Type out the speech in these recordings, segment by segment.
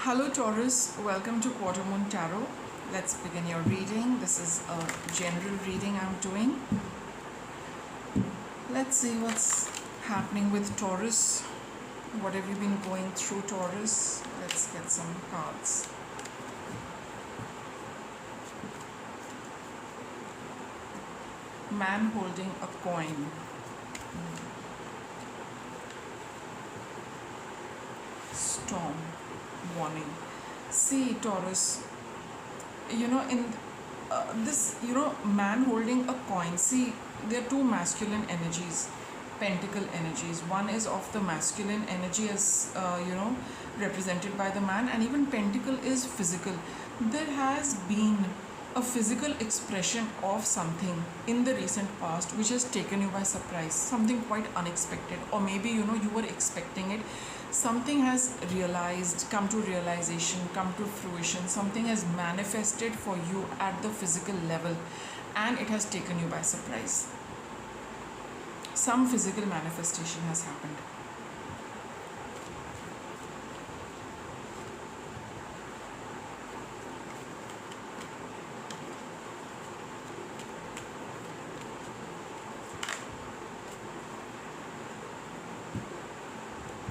Hello Taurus, welcome to Quarter Moon Tarot. Let's begin your reading. This is a general reading I'm doing. Let's see what's happening with Taurus. What have you been going through, Taurus? Let's get some cards. Man holding a coin. Storm. Warning. See, Taurus, in this, man holding a coin. See, there are two masculine energies, pentacle energies. One is of the masculine energy as, represented by the man, and even pentacle is physical. There has been a physical expression of something in the recent past which has taken you by surprise, something quite unexpected, or maybe you were expecting it. Something has come to realization, come to fruition, something has manifested for you at the physical level, and it has taken you by surprise. Some physical manifestation has happened.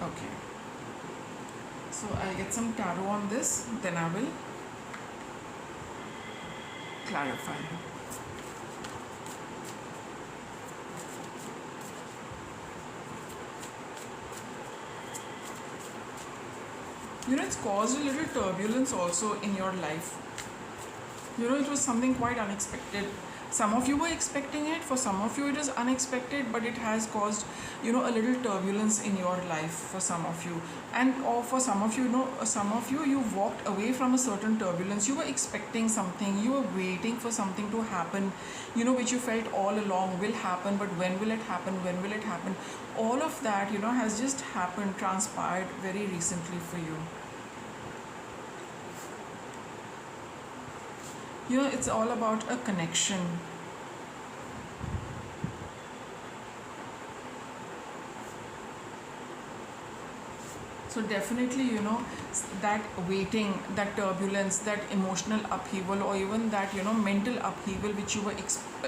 Okay, so I'll get some tarot on this, then I will clarify. It's caused a little turbulence also in your life. It was something quite unexpected. Some of you were expecting it, for some of you it is unexpected, but it has caused, a little turbulence in your life for some of you. And or for some of you, you walked away from a certain turbulence. You were expecting something, you were waiting for something to happen, which you felt all along will happen, but when will it happen? When will it happen? All of that, has just happened, transpired very recently for you. It's all about a connection. So definitely, that waiting, that turbulence, that emotional upheaval, or even that, mental upheaval which you were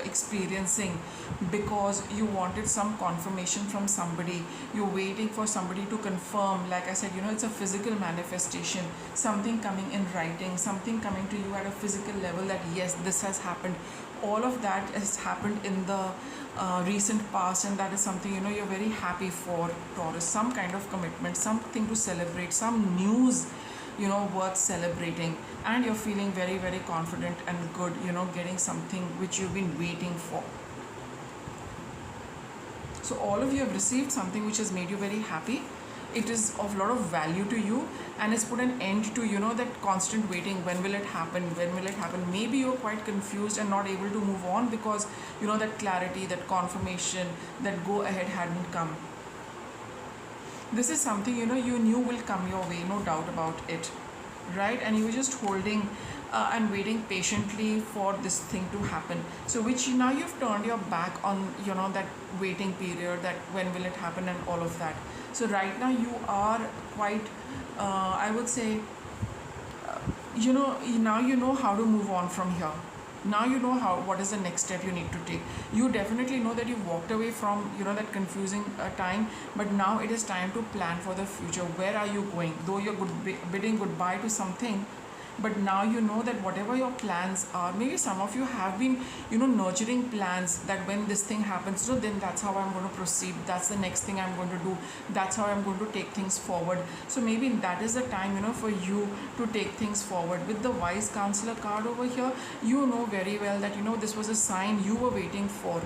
experiencing because you wanted some confirmation from somebody. You're waiting for somebody to confirm. Like I said, it's a physical manifestation, something coming in writing, something coming to you at a physical level that yes, this has happened. All of that has happened in the recent past, and that is something you're very happy for, Taurus. Some kind of commitment, something to celebrate, some news worth celebrating, and you're feeling very, very confident and good, getting something which you've been waiting for. So all of you have received something which has made you very happy. It is of a lot of value to you, and it's put an end to that constant waiting. When will it happen? When will it happen? Maybe you're quite confused and not able to move on because that clarity, that confirmation, that go ahead hadn't come. This is something you knew will come your way, no doubt about it, right? And you were just holding and waiting patiently for this thing to happen. So which now you've turned your back on that waiting period, that when will it happen and all of that. So right now you are quite, I would say, now you know how to move on from here. Now you know what is the next step you need to take. You definitely know that you walked away from that confusing time, but now it is time to plan for the future. Where are you going? Though you're bidding goodbye to something, but now you know that whatever your plans are, maybe some of you have been nurturing plans that when this thing happens, so then that's how I'm going to proceed, that's the next thing I'm going to do, that's how I'm going to take things forward. So maybe that is the time for you to take things forward. With the wise counselor card over here, you know very well that this was a sign you were waiting for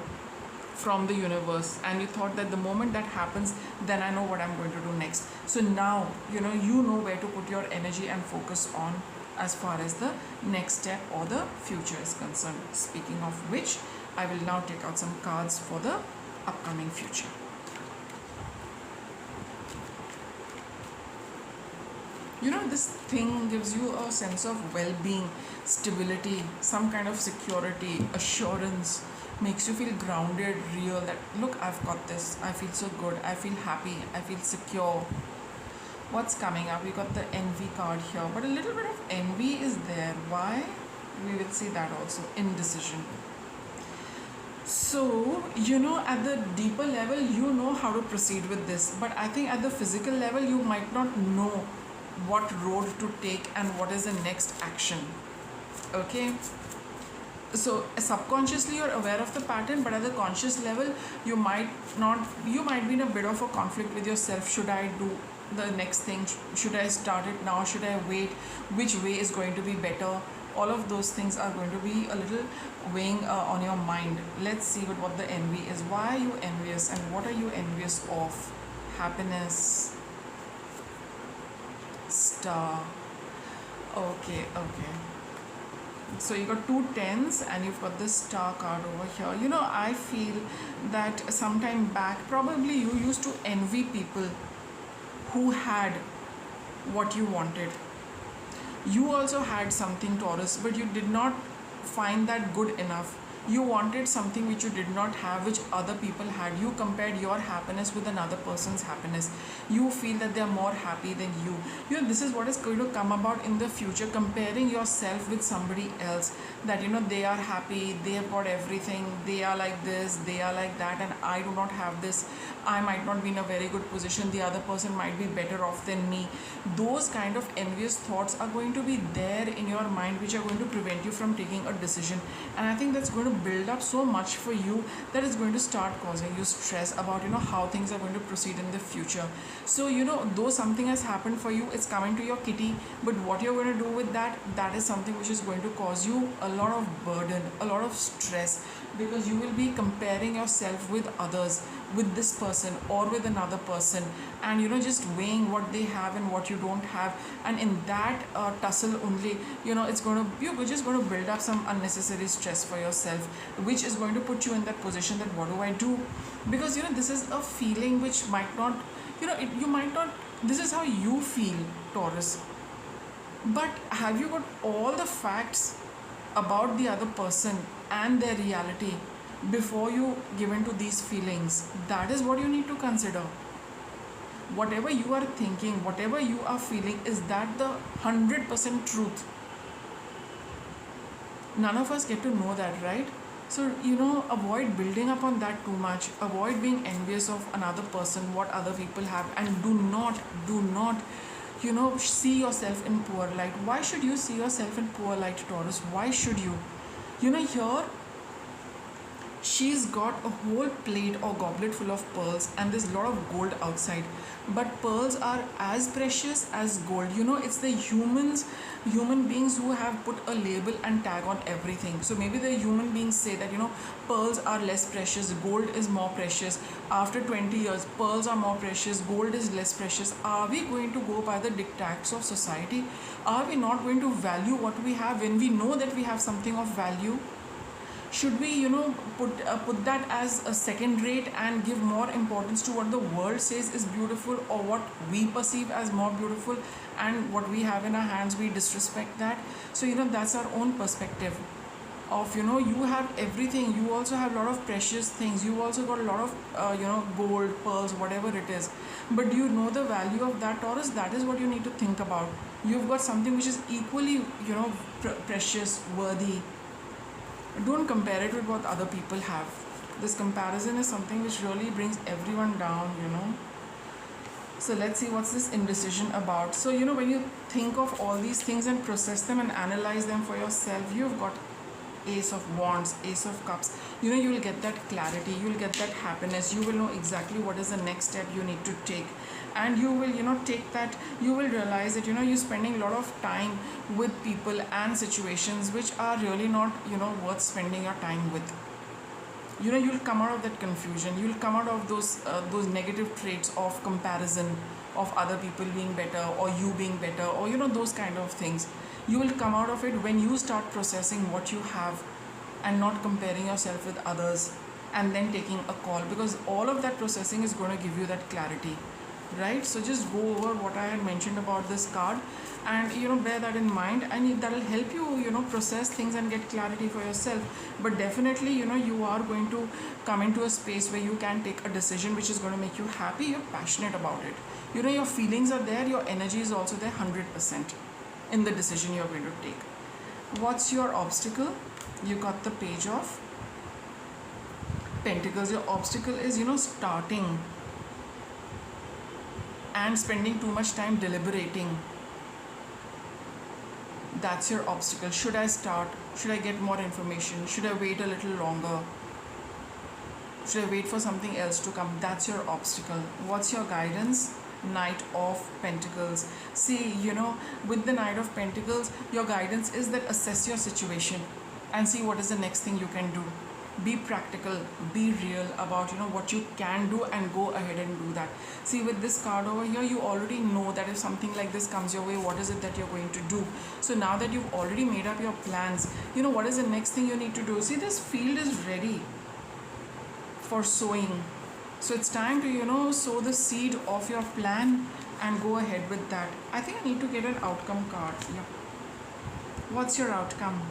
from the universe, and you thought that the moment that happens, then I know what I'm going to do next. So now you know where to put your energy and focus on as far as the next step or the future is concerned. Speaking of which, I will now take out some cards for the upcoming future. This thing gives you a sense of well-being, stability, some kind of security, assurance, makes you feel grounded, real, that look, I've got this, I feel so good, I feel happy, I feel secure. What's coming up? We got the envy card here, but a little bit of envy is there. Why? We will see that also. Indecision. So, at the deeper level, you know how to proceed with this, but I think at the physical level, you might not know what road to take and what is the next action. Okay? So, subconsciously, you're aware of the pattern, but at the conscious level, you might be in a bit of a conflict with yourself. Should I do the next thing? Should I start it now? Should I wait? Which way is going to be better? All of those things are going to be a little weighing on your mind. Let's see what the envy is. Why are you envious and what are you envious of? Happiness. Star. Okay. So you got 2 10s and you've got this star card over here. I feel that sometime back, probably you used to envy people who had what you wanted. You also had something, Taurus, but you did not find that good enough. You wanted something which you did not have, which other people had. You compared your happiness with another person's happiness. You feel that they are more happy than you. This is what is going to come about in the future, comparing yourself with somebody else. That, they are happy, they have got everything, they are like this, they are like that, and I do not have this. I might not be in a very good position. The other person might be better off than me. Those kind of envious thoughts are going to be there in your mind, which are going to prevent you from taking a decision. And I think that's going to build up so much for you that it's going to start causing you stress about how things are going to proceed in the future. So though something has happened for you, it's coming to your kitty, but what you're going to do with that is something which is going to cause you a lot of burden, a lot of stress, because you will be comparing yourself with others, with this person or with another person, and just weighing what they have and what you don't have, and in that tussle only, you're just going to build up some unnecessary stress for yourself, which is going to put you in that position that what do I do? Because this is a feeling which might not, you might not, this is how you feel, Taurus, but have you got all the facts about the other person and their reality before you give in to these feelings? That is what you need to consider. Whatever you are thinking, whatever you are feeling, is that the 100% truth? None of us get to know that, right? So, avoid building up on that too much. Avoid being envious of another person, what other people have, and do not, see yourself in poor light. Why should you see yourself in poor light, Taurus? Why should you? Here, she's got a whole plate or goblet full of pearls, and there's a lot of gold outside, but pearls are as precious as gold. It's the human beings who have put a label and tag on everything. So maybe the human beings say that pearls are less precious, gold is more precious. After 20 years, pearls are more precious, gold is less precious. Are we going to go by the dictats of society? Are we not going to value what we have when we know that we have something of value? Should we put that as a second rate and give more importance to what the world says is beautiful, or what we perceive as more beautiful, and what we have in our hands we disrespect that? So that's our own perspective of you have everything, you also have a lot of precious things, you also got a lot of gold, pearls, whatever it is, but do you know the value of that, Taurus? That is what you need to think about. You've got something which is equally precious, worthy. Don't compare it with what other people have. This comparison is something which really brings everyone down. So let's see what's this indecision about. So when you think of all these things and process them and analyze them for yourself, you've got Ace of Wands, Ace of Cups. You will get that clarity, you will get that happiness, you will know exactly what is the next step you need to take, and you will take that, you will realize that you're spending a lot of time with people and situations which are really not worth spending your time with. You'll come out of that confusion, you'll come out of those negative traits of comparison, of other people being better or you being better, or those kind of things. You will come out of it when you start processing what you have and not comparing yourself with others, and then taking a call, because all of that processing is going to give you that clarity. right? So just go over what I had mentioned about this card, and bear that in mind, and that'll help you process things and get clarity for yourself. But definitely you are going to come into a space where you can take a decision which is going to make you happy. You're passionate about it, your feelings are there, your energy is also there 100% in the decision you're going to take. What's your obstacle? You got the Page of Pentacles. Your obstacle is starting and spending too much time deliberating. That's your obstacle. Should I start? Should I get more information? Should I wait a little longer? Should I wait for something else to come? That's your obstacle. What's your guidance? Knight of Pentacles. See, with the Knight of Pentacles, your guidance is that assess your situation and see what is the next thing you can do. Be practical, be real about what you can do, and go ahead and do that. See, with this card over here, you already know that if something like this comes your way, what is it that you're going to do. So now that you've already made up your plans, what is the next thing you need to do. See, this field is ready for sowing. So it's time to sow the seed of your plan and go ahead with that. I think I need to get an outcome card. Yeah. What's your outcome?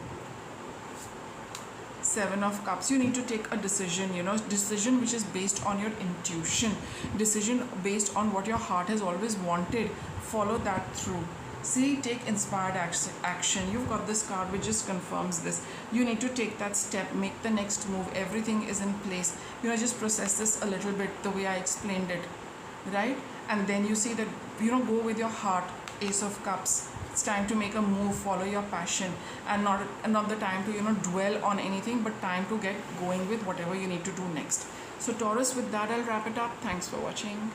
Seven of Cups. You need to take a decision, decision which is based on your intuition, decision based on what your heart has always wanted. Follow that through. See, take inspired action. You've got this card which just confirms this. You need to take that step, make the next move. Everything is in place. Just process this a little bit the way I explained it, right? And then you see that, go with your heart. Ace of Cups. It's time to make a move, follow your passion, and not the time to dwell on anything, but time to get going with whatever you need to do next. So Taurus, with that I'll wrap it up. Thanks for watching.